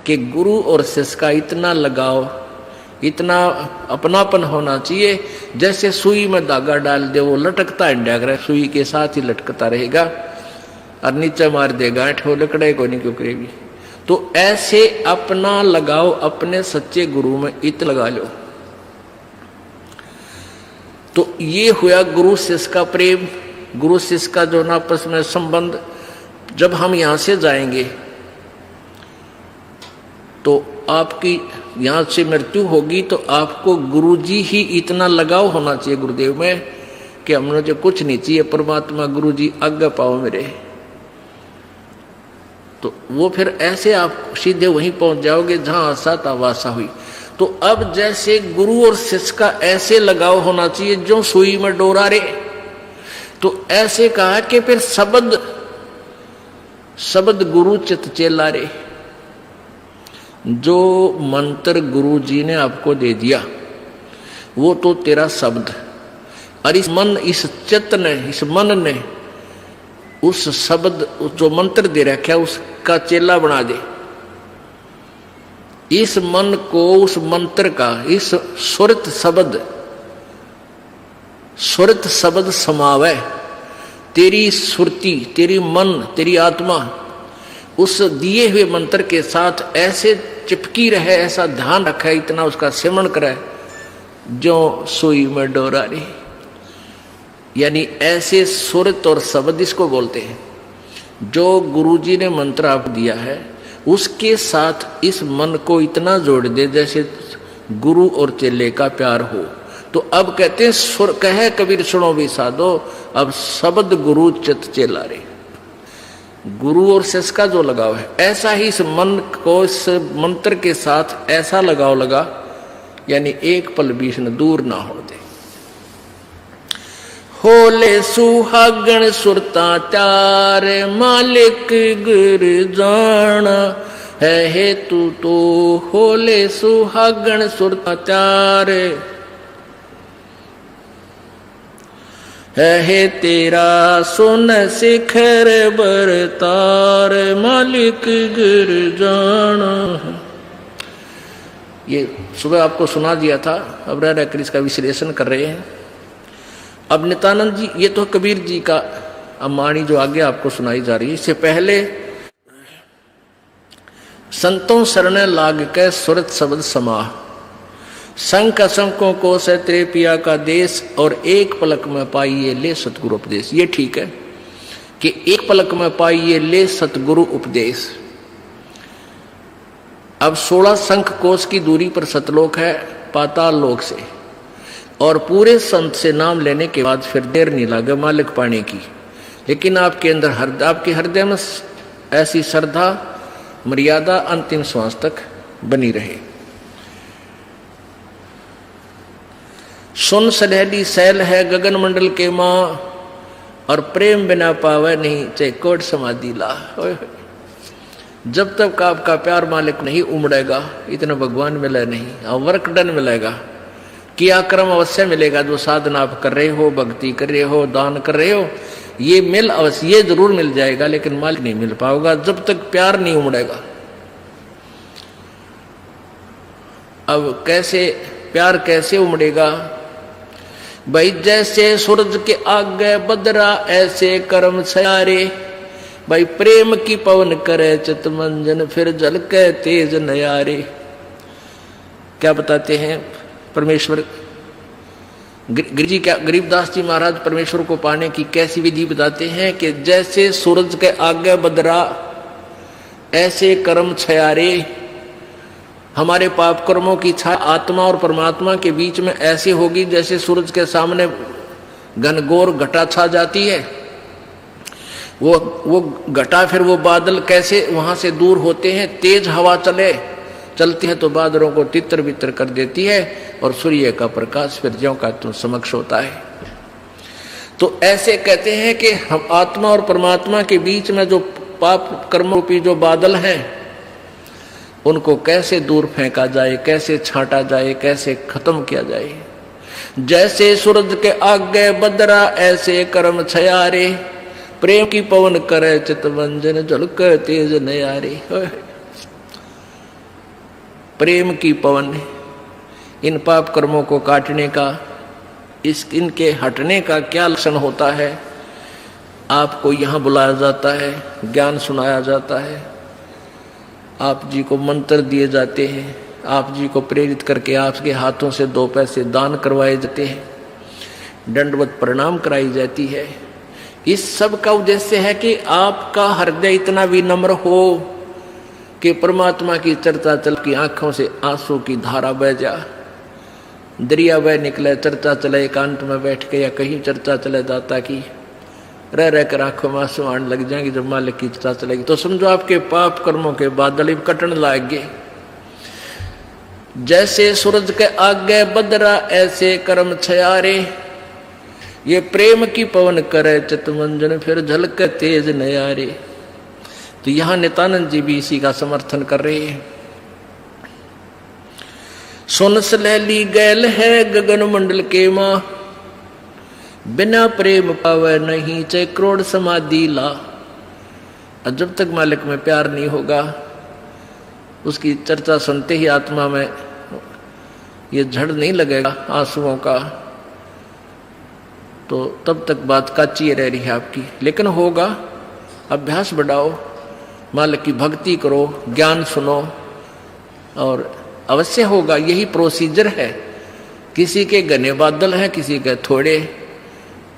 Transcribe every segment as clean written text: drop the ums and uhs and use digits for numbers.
कि गुरु और शिष्य का इतना लगाव, इतना अपनापन होना चाहिए जैसे सुई में धागा डाल दे वो लटकता है, सुई के साथ ही लटकता रहेगा और नीचे मार देगा गांठ हो लकड़े को नहीं क्यों करेगी। तो ऐसे अपना लगाओ अपने सच्चे गुरु में इत लगा लो। तो ये हुआ गुरु शिष्य का प्रेम, गुरु शिष्य का जो आपस में संबंध। जब हम यहां से जाएंगे तो आपकी यहां से मृत्यु होगी तो आपको गुरुजी ही इतना लगाव होना चाहिए गुरुदेव में कि हमने जो कुछ नहीं चाहिए, परमात्मा गुरुजी आज्ञा पाओ मेरे। तो वो फिर ऐसे आप सीधे वहीं पहुंच जाओगे जहां आशा था वासा हुई। तो अब जैसे गुरु और शिष्य का ऐसे लगाव होना चाहिए जो सुई में डोरा रे। तो ऐसे कहा कि फिर शब्द गुरु चित चेला रे। जो मंत्र गुरु जी ने आपको दे दिया वो तो तेरा शब्द, और इस चित्त ने, इस मन ने उस शब्द जो मंत्र दे रखा है उसका चेला बना दे। इस मन को उस मंत्र का, इस सुरत शब्द समावे। तेरी सुरती, तेरी मन, तेरी आत्मा उस दिए हुए मंत्र के साथ ऐसे चिपकी रहे, ऐसा ध्यान रखे, इतना उसका सिमरण करे जो सुई में डोरा रे। यानी ऐसे सुरत और शब्द इसको बोलते हैं। जो गुरुजी ने मंत्र आपको दिया है उसके साथ इस मन को इतना जोड़ दे जैसे गुरु और चेले का प्यार हो। तो अब कहते हैं सुर कहे कबीर सुनो भी साधो, अब शब्द गुरु चित चेला रे। गुरु और शिष्य का जो लगाव है ऐसा ही इस मन को इस मंत्र के साथ ऐसा लगाव लगा, यानी एक पल बीच न दूर ना हो दे। होले सुहागण सुरता चार मालिक गुर जाना है हेतु तो। होले सुहागण सुरता चार है तेरा सुन शिखर बरतार मालिक गिर जाना। ये सुबह आपको सुना दिया था, अब रह रहकर इसका विश्लेषण कर रहे हैं। अब नित्यानंद जी, ये तो कबीर जी का अमाणी जो आगे आपको सुनाई जा रही है। इससे पहले संतों शरण लाग के सुरत शब्द समाह, शंख शंकों को सत्रे पिया का देश, और एक पलक में पाइए ले सतगुरु उपदेश। ये ठीक है कि एक पलक में पाइए ले सतगुरु उपदेश। अब 16 शंख कोश की दूरी पर सतलोक है पाताल लोक से, और पूरे संत से नाम लेने के बाद फिर देर नहीं लगे मालिक पाने की। लेकिन आपके अंदर आपके हृदय में ऐसी श्रद्धा मर्यादा अंतिम श्वास तक बनी रहे। सुन सलहली सैल है गगन मंडल के माँ, और प्रेम बिना पावे नहीं चाहे कोट समाधि ला। जब तक आपका प्यार मालिक नहीं उमड़ेगा इतना भगवान मिले नहीं, और वर्क डन मिलेगा। किया कर्म अवश्य मिलेगा, जो साधना आप कर रहे हो, भक्ति कर रहे हो, दान कर रहे हो, ये मिल अवश्य, ये जरूर मिल जाएगा, लेकिन मालिक नहीं मिल पाओगा जब तक प्यार नहीं उमड़ेगा। अब कैसे प्यार कैसे उमड़ेगा भाई? जैसे सूरज के आगे बदरा ऐसे कर्म सयारे। भाई प्रेम की पवन करे चित मंजन, फिर जल के तेज नयारे। क्या बताते हैं परमेश्वर गरीबदास जी महाराज परमेश्वर को पाने की कैसी विधि बताते हैं कि जैसे सूरज के आगे बदरा ऐसे कर्म छयारे। हमारे पाप कर्मों की छाया आत्मा और परमात्मा के बीच में ऐसे होगी जैसे सूरज के सामने घनघोर घटा छा जाती है। वो घटा, फिर वो बादल कैसे वहां से दूर होते हैं। तेज हवा चलती है तो बादलों को तितर बितर कर देती है, और सूर्य का प्रकाश फिर ज्यों का त्यों समक्ष होता है। तो ऐसे कहते हैं कि हम आत्मा और परमात्मा के बीच में जो पाप कर्म रूपी जो बादल हैं उनको कैसे दूर फेंका जाए, कैसे छांटा जाए, कैसे खत्म किया जाए। जैसे सूरज के आगे बदरा ऐसे कर्म छयारे, प्रेम की पवन करे चितवंजन झलक तेज नयारे। प्रेम की पवन, इन पाप कर्मों को काटने का, इनके हटने का क्या लक्षण होता है। आपको यहाँ बुलाया जाता है, ज्ञान सुनाया जाता है, आप जी को मंत्र दिए जाते हैं, आप जी को प्रेरित करके आपके हाथों से 2 पैसे दान करवाए जाते हैं, दंडवत प्रणाम कराई जाती है। इस सब का उद्देश्य है कि आपका हृदय इतना विनम्र हो कि परमात्मा की चर्चा चल की आंखों से आंसू की धारा बह जा, दरिया बह निकले, चर्चा चले एकांत में बैठ के या कहीं चर्चा चले दाता की, रह कर आंखों में आंसू आने लग जाएंगे। जब मालिक की चर्चा चलेगी तो समझो आपके पाप कर्मों के बादल कटन लागे। जैसे सूरज के आगे बदरा ऐसे कर्म छयारे, ये प्रेम की पवन करे चितमंजन फिर झलक तेज नयारे। तो यहां नित्यानंद जी भी इसी का समर्थन कर रहे हैं। सुन सलैली गैल है गगन मंडल के मां, बिना प्रेम पावे नहीं चाहे करोड़ समाधि ला। और जब तक मालिक में प्यार नहीं होगा, उसकी चर्चा सुनते ही आत्मा में ये झड़ नहीं लगेगा आंसुओं का, तो तब तक बात काची रह रही है आपकी। लेकिन होगा, अभ्यास बढ़ाओ, मालिक की भक्ति करो, ज्ञान सुनो और अवश्य होगा। यही प्रोसीजर है। किसी के घने बादल हैं, किसी के थोड़े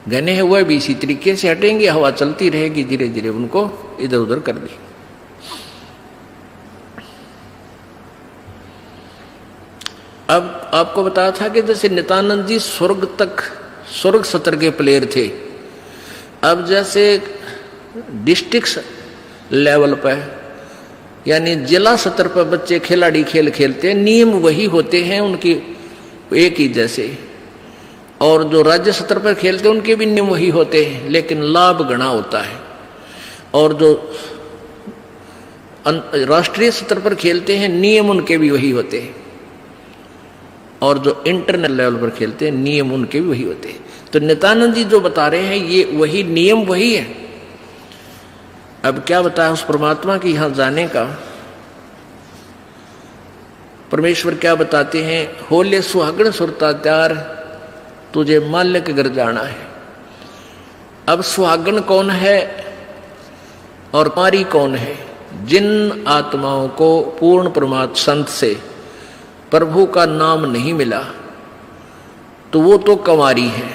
घने हैं, वह भी इसी तरीके से हटेंगे, हवा चलती रहेगी, धीरे धीरे उनको इधर उधर कर दी। अब आपको बताया था कि जैसे नित्यानंद जी स्वर्ग सत्र के प्लेयर थे। अब जैसे डिस्ट्रिक्ट लेवल पर यानी जिला स्तर पर बच्चे खिलाड़ी खेल खेलते हैं, नियम वही होते हैं उनकी एक ही जैसे, और जो राज्य स्तर पर खेलते हैं उनके भी नियम वही होते हैं, लेकिन लाभ गणा होता है। और जो राष्ट्रीय स्तर पर खेलते हैं नियम उनके भी वही होते हैं, और जो इंटरनेशनल लेवल पर खेलते हैं नियम उनके भी वही होते हैं। तो नित्यानंद जी जो बता रहे हैं ये वही नियम वही है। अब क्या बताया उस परमात्मा की यहां जाने का। परमेश्वर क्या बताते हैं, होले सुहागण सुरता त्यार तुझे माल्य के घर जाना है। अब सुहागण कौन है और कुंवारी कौन है? जिन आत्माओं को पूर्ण परमात्मा संत से प्रभु का नाम नहीं मिला तो वो तो कुंवारी है,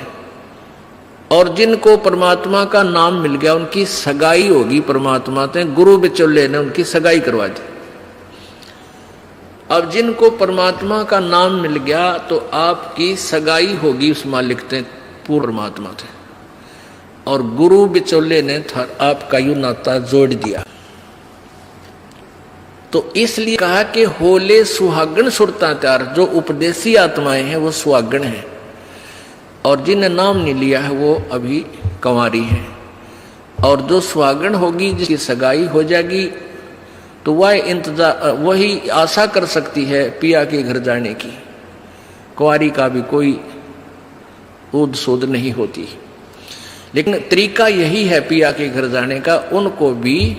और जिनको परमात्मा का नाम मिल गया उनकी सगाई होगी परमात्मा से, गुरु बिचौले ने उनकी सगाई करवा दी। अब जिनको परमात्मा का नाम मिल गया तो आपकी सगाई होगी उस मालिक से, पूर्ण परमात्मा से, और गुरु बिचौले ने आपका यू नाता जोड़ दिया। तो इसलिए कहा कि होले सुहागण सुरता त्यार, जो उपदेशी आत्माएं हैं वो सुहागण हैं, और जिन्हें नाम नहीं लिया है वो अभी कुंवारी है। और जो सुहागण होगी जिसकी सगाई हो जाएगी तो वह इंतजार वही आशा कर सकती है पिया के घर जाने की। कुंवारी का भी कोई ऊद सूद नहीं होती, लेकिन तरीका यही है पिया के घर जाने का, उनको भी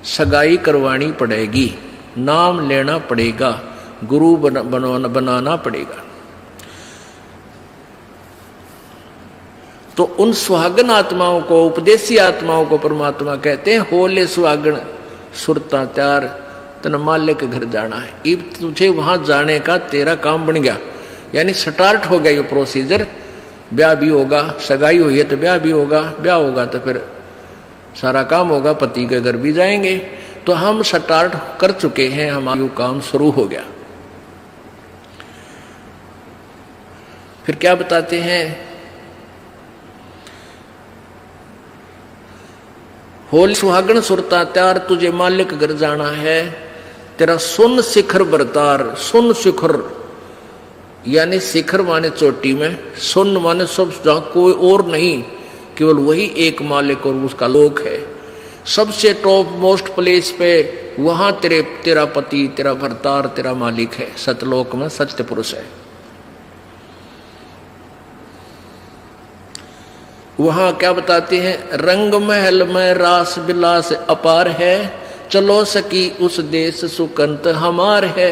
सगाई करवानी पड़ेगी, नाम लेना पड़ेगा, गुरु बनाना पड़ेगा। तो उन सुहागन आत्माओं को, उपदेशी आत्माओं को परमात्मा कहते हैं होले सुहागन सुरता त्यार तन माल्य के घर जाना है। अब तुझे वहां जाने का तेरा काम बन गया, यानी स्टार्ट हो गया ये प्रोसीजर। ब्याह भी होगा, सगाई हुई है तो ब्याह भी होगा, ब्याह होगा तो फिर सारा काम होगा, पति के घर भी जाएंगे। तो हम स्टार्ट कर चुके हैं, हमारा काम शुरू हो गया। फिर क्या बताते हैं, होली सुहागण सुरता त्यार तुझे मालिक घर जाना है, तेरा सुन शिखर बरतार। सुन शिखर यानी शिखर माने चोटी में, सुन माने सब जहां कोई और नहीं, केवल वही एक मालिक और उसका लोक है। सबसे टॉप मोस्ट प्लेस पे वहां तेरा पति, तेरा भरतार, तेरा मालिक है। सतलोक में सत्य पुरुष है। वहां क्या बताते हैं, रंग महल में रास विलास अपार है, चलो सकी उस देश सुकंत हमार है।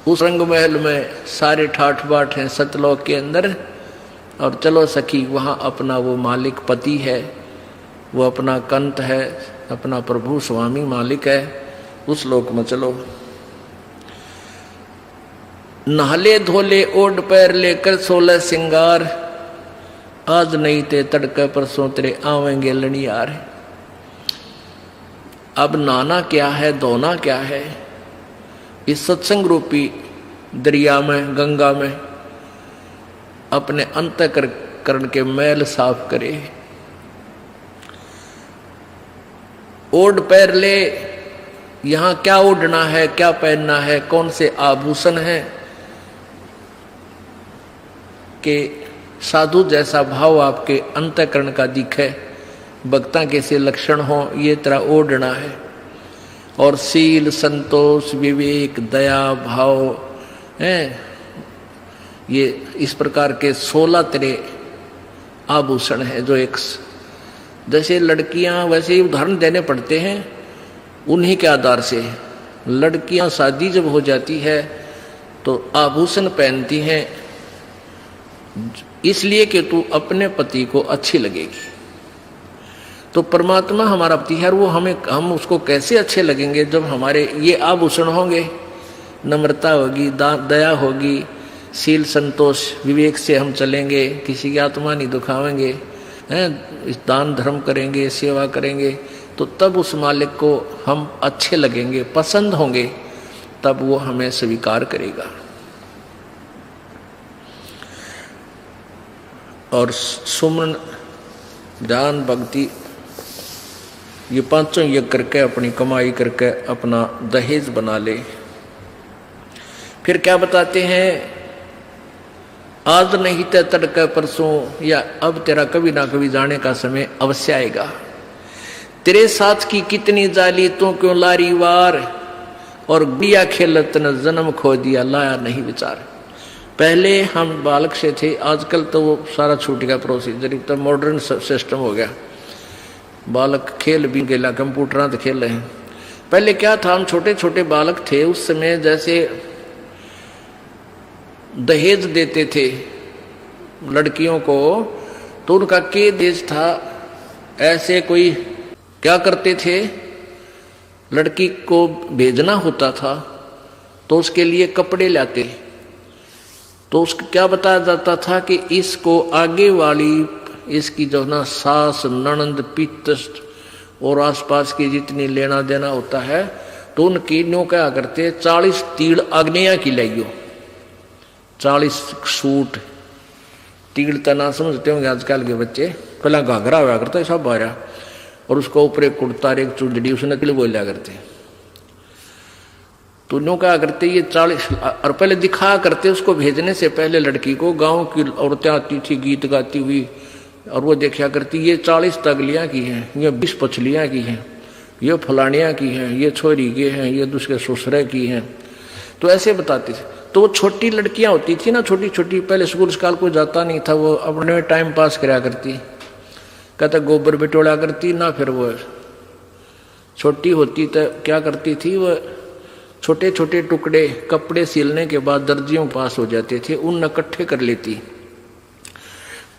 उस रंग महल में सारे ठाठ बाट हैं सतलोक के अंदर, और चलो सखी वहाँ अपना वो मालिक पति है, वो अपना कंत है, अपना प्रभु स्वामी मालिक है, उस लोक में चलो। नहाले धोले ओढ़ पैर लेकर 16 सिंगार, आज नहीं ते तड़के परसों तेरे आवेंगे लड़ियार। अब नहाना क्या है, धोना क्या है, इस सत्संग रूपी दरिया में, गंगा में अपने अंतःकरण के मैल साफ करे। ओढ़ पैर ले, यहां क्या ओढ़ना है, क्या पहनना है, कौन से आभूषण है कि साधु जैसा भाव आपके अंतःकरण का दिखे, भक्ता के से लक्षण हो, ये तरह ओढ़ना है। और सील, संतोष, विवेक, दया भाव हैं, ये इस प्रकार के 16 तरह आभूषण है जो एक जैसे लड़कियां वैसे ही उदाहरण देने पड़ते हैं उन्हीं के आधार से। लड़कियां शादी जब हो जाती है तो आभूषण पहनती हैं इसलिए कि तू अपने पति को अच्छी लगेगी। तो परमात्मा हमारा पति है, वो हम उसको कैसे अच्छे लगेंगे जब हमारे ये आभूषण होंगे, नम्रता होगी, दया होगी, शील, संतोष, विवेक से हम चलेंगे, किसी की आत्मा नहीं दुखावेंगे, हैं, दान धर्म करेंगे, सेवा करेंगे, तो तब उस मालिक को हम अच्छे लगेंगे, पसंद होंगे, तब वो हमें स्वीकार करेगा। और सुमन, ध्यान, भक्ति, ये पांचों यज्ञ करके अपनी कमाई करके अपना दहेज बना ले। फिर क्या बताते हैं, आज नहीं तो तड़के परसों, या अब तेरा कभी ना कभी जाने का समय अवश्य आएगा। तेरे साथ की कितनी जाली तो क्यों लारी वार, और गुड़िया खेलत न जन्म खो दिया लाया नहीं विचार। पहले हम बालक से थे, आजकल तो वो सारा छूट गया प्रोसीजर, तो मॉडर्न सिस्टम हो गया, बालक खेल भी गेला, कंप्यूटर तो खेल रहे हैं। पहले क्या था, हम छोटे छोटे बालक थे, उस समय जैसे दहेज देते थे लड़कियों को, तो उनका के देश था, ऐसे कोई क्या करते थे, लड़की को भेजना होता था तो उसके लिए कपड़े लाते, तो उसको क्या बताया जाता था कि इसको आगे वाली इसकी जो ना सास, ननंद, पितृ और आसपास की जितनी लेना देना होता है, तो उनकी न्यों क्या करते, 40 तीड़ अग्निया की लाइयो, 40 सूट। तीड़ तना समझते होंगे आजकल के बच्चे, पहला घाघरा हुआ करता है सब बारह, और उसको ऊपर एक कुर्ता, एक चुंदड़ी, उसने तिल बोलिया करते। तो न्यों क्या करते, ये 40, और पहले दिखा करते उसको भेजने से पहले लड़की को, गांव की औरतें आती थी गीत गाती हुई, और वो देखा करती, ये 40 तगलियां की हैं, ये 20 पछलियां की हैं, ये फलानियां की हैं, ये छोरी की हैं, ये दूसरे ससुरे की हैं, तो ऐसे बताते थे। तो वो छोटी लड़कियां होती थी ना, छोटी छोटी, पहले स्कूल स्काल कोई जाता नहीं था, वो अपने में टाइम पास कराया करती, कहता गोबर बिटोड़ा करती ना। फिर वो छोटी होती तो क्या करती थी, वो छोटे छोटे टुकड़े कपड़े सिलने के बाद दर्जियों पास हो जाते थे, उन इकट्ठे कर लेती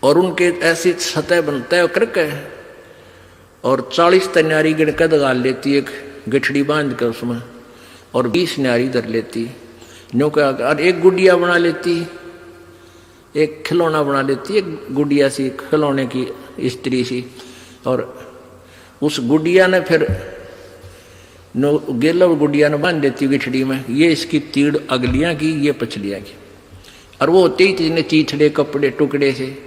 और उनके ऐसी सतह बनता करके, और 40 तन्यारी गिणकर दगाल लेती, एक गठड़ी बांध कर उसमें, और 20 न्यारी धर लेती, न्यों का, और एक गुड़िया बना लेती, एक खिलौना बना लेती, एक गुड़िया सी खिलौने की स्त्री सी, और उस गुड़िया ने फिर गेला गुड़िया ने बांध देती गिठड़ी में, ये इसकी तीड़ अगलियां की, ये पछलियां की, और वो होते ही इतने चीथड़े कपड़े टुकड़े से,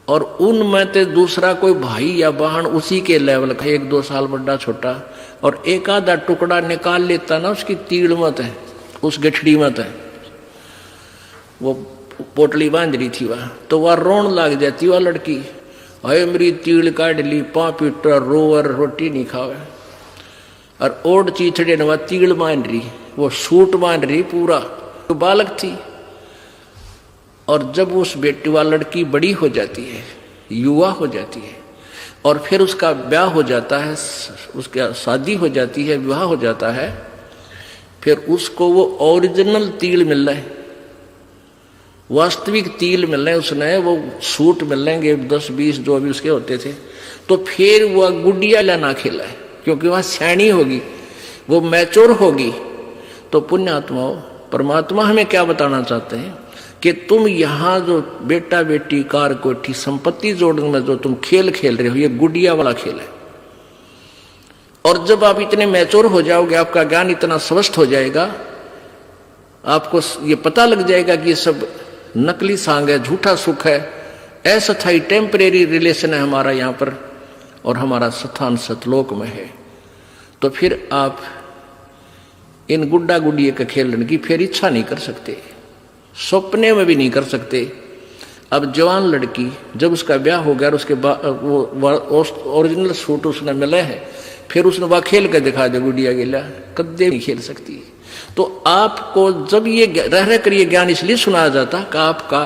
और उनमें तो दूसरा कोई भाई या बहन उसी के लेवल का, 1-2 साल बड़ा छोटा, और एक आधा टुकड़ा निकाल लेता ना उसकी तीड़ मत है, उस गठड़ी मत है, वो पोटली बांध रही थी वह, तो वह रोन लग जाती वह लड़की, अरे मेरी तीड़ काट ली, पापीटा रोवर रोटी नहीं खावे, और ओढ़ चीथड़े ने वह तीड़ बांध रही, वो सूट बांध रही पूरा, तो बालक थी। और जब उस बेटी वाली लड़की बड़ी हो जाती है, युवा हो जाती है, और फिर उसका ब्याह हो जाता है, उसका शादी हो जाती है, विवाह हो जाता है, फिर उसको वो ओरिजिनल तिल मिल रहा है, वास्तविक तिल मिल रहे हैं, उसने वो सूट मिल लेंगे 10-20 जो भी उसके होते थे, तो फिर वह गुडिया लाना खेला है, क्योंकि वह सैनी होगी, वो मैच्योर होगी। तो पुण्यात्माओं, परमात्मा हमें क्या बताना चाहते हैं कि तुम यहाँ जो बेटा बेटी कार कोठी संपत्ति जोड़ने में जो तुम खेल खेल रहे हो, ये गुडिया वाला खेल है। और जब आप इतने मैच्योर हो जाओगे, आपका ज्ञान इतना स्वस्थ हो जाएगा, आपको ये पता लग जाएगा कि ये सब नकली सांग है, झूठा सुख है, अस्थायी टेम्परेरी रिलेशन है हमारा यहाँ पर, और हमारा स्थान सतलोक में है। तो फिर आप इन गुड्डा गुडिये के खेलने की फिर इच्छा नहीं कर सकते, सपने में भी नहीं कर सकते। अब जवान लड़की जब उसका ब्याह हो गया और उसके बाद वो ओरिजिनल सूट उसने मिले हैं, फिर उसने वह खेल कर दिखा दे गुडिया गिला, कदे नहीं खेल सकती। तो आपको जब ये रह कर ये ज्ञान इसलिए सुनाया जाता कि आपका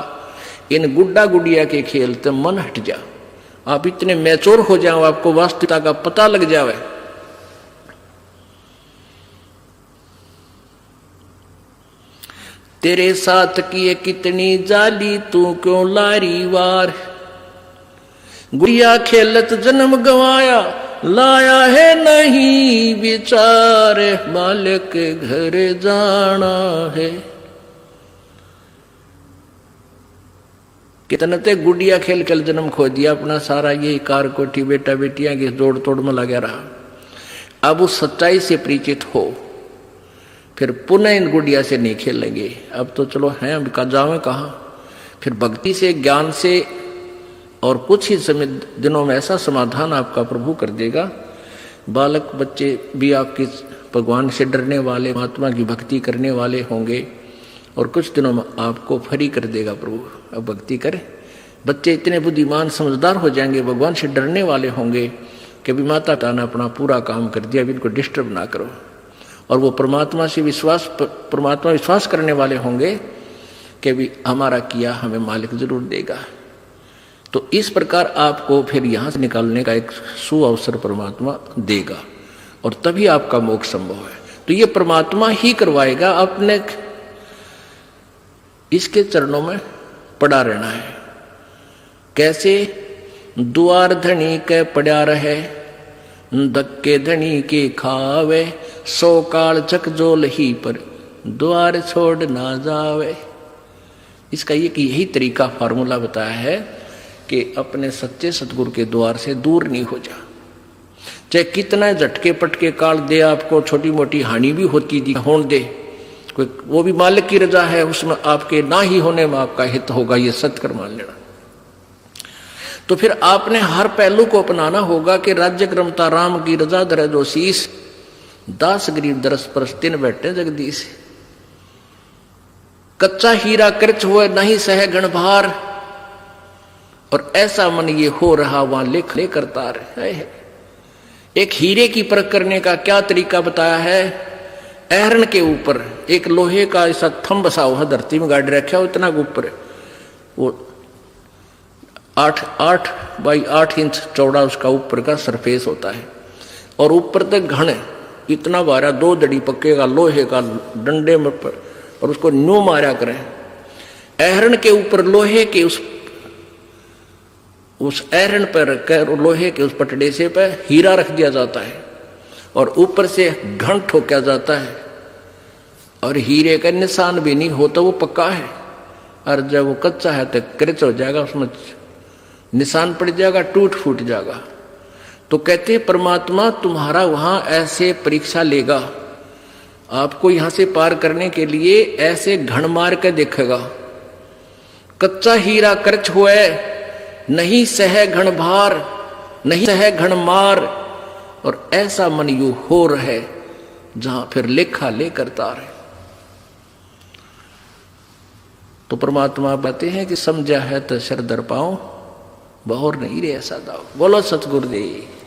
इन गुड्डा गुडिया के खेल से मन हट जा, आप इतने मैच्योर हो जाओ, आपको वास्तविकता का पता लग जावे। तेरे साथ किए कितनी जाली, तू क्यों लारी वार, गुड़िया खेलत जन्म गवाया, लाया है नहीं विचार, मालिक के घर जाना है। कितने ते गुड़िया खेल खेल जन्म खो दिया अपना सारा, ये कार कोठी बेटा बेटियां की जोड़ तोड़ में लगा रहा। अब उस सच्चाई से परिचित हो, फिर पुनः इन गुड़िया से नहीं खेलेंगे। अब तो चलो हैं, अब का जावे कहाँ, फिर भक्ति से ज्ञान से और कुछ ही समय दिनों में ऐसा समाधान आपका प्रभु कर देगा। बालक बच्चे भी आपके भगवान से डरने वाले, महात्मा की भक्ति करने वाले होंगे, और कुछ दिनों में आपको फ्री कर देगा प्रभु। अब भक्ति करें, बच्चे इतने बुद्धिमान समझदार हो जाएंगे, भगवान से डरने वाले होंगे कि भी माता पिता ने अपना पूरा काम कर दिया, अभी इनको डिस्टर्ब ना करो। और वो परमात्मा विश्वास करने वाले होंगे कि भी हमारा किया हमें मालिक जरूर देगा। तो इस प्रकार आपको फिर यहाँ से निकालने का एक सुअवसर परमात्मा देगा, और तभी आपका मोक्ष संभव है। तो ये परमात्मा ही करवाएगा, अपने इसके चरणों में पड़ा रहना है। कैसे? द्वार धनी के पड़ा रहे, धक्के धनी के खावे, 100 काल चकजोल ही पर द्वार छोड़ ना जावे। इसका यही तरीका फार्मूला बताया है कि अपने सच्चे सतगुरु के द्वार से दूर नहीं हो जा। चाहे कितना झटके पटके काल दे, आपको छोटी मोटी हानि भी होती दी होने दे, कोई वो भी मालिक की रजा है, उसमें आपके ना ही होने में आपका हित होगा, ये सत्कर मान लेना। तो फिर आपने हर पहलू को अपनाना होगा कि राज्य क्रमता राम की रजा धरे जो शीस, दास गरीब दरस परस तिन बैठे जगदीश। कच्चा हीरा कृच हुए नहीं सह गण भार, और ऐसा मन ये हो रहा वहां लेख ले करता रहे। एक हीरे की परख करने का क्या तरीका बताया है? ऐरण के ऊपर एक लोहे का ऐसा थंब बसा हुआ धरती में गाड़ रखा हो, इतना ऊपर वो 8 बाई 8 इंच चौड़ा उसका ऊपर का सरफेस होता है, और ऊपर तक घन इतना बारा 2 दड़ी पक्के का लोहे का डंडे में पर, और उसको न्यू मारा करें। ऐरण के ऊपर लोहे के उस ऐरण पर रखकर लोहे के उस पटड़े से पर हीरा रख दिया जाता है, और ऊपर से घन ठोका जाता है, और हीरे का निशान भी नहीं होता, वो पक्का है। और जब वो कच्चा है तो क्रच हो जाएगा, उसमें निशान पड़ जाएगा, टूट फूट जाएगा। तो कहते परमात्मा तुम्हारा वहां ऐसे परीक्षा लेगा, आपको यहां से पार करने के लिए ऐसे घण मार के देखेगा। कच्चा हीरा कर्च हुए, नहीं सह घण भार, नहीं सह घण मार, और ऐसा मन यू हो रहे जहां फिर लेखा ले करता रहे। तो परमात्मा बताते हैं कि समझा है तो सर दर पाओ, बहुर नहीं रे ऐसा दाओ। बोलो सतगुरुदेव।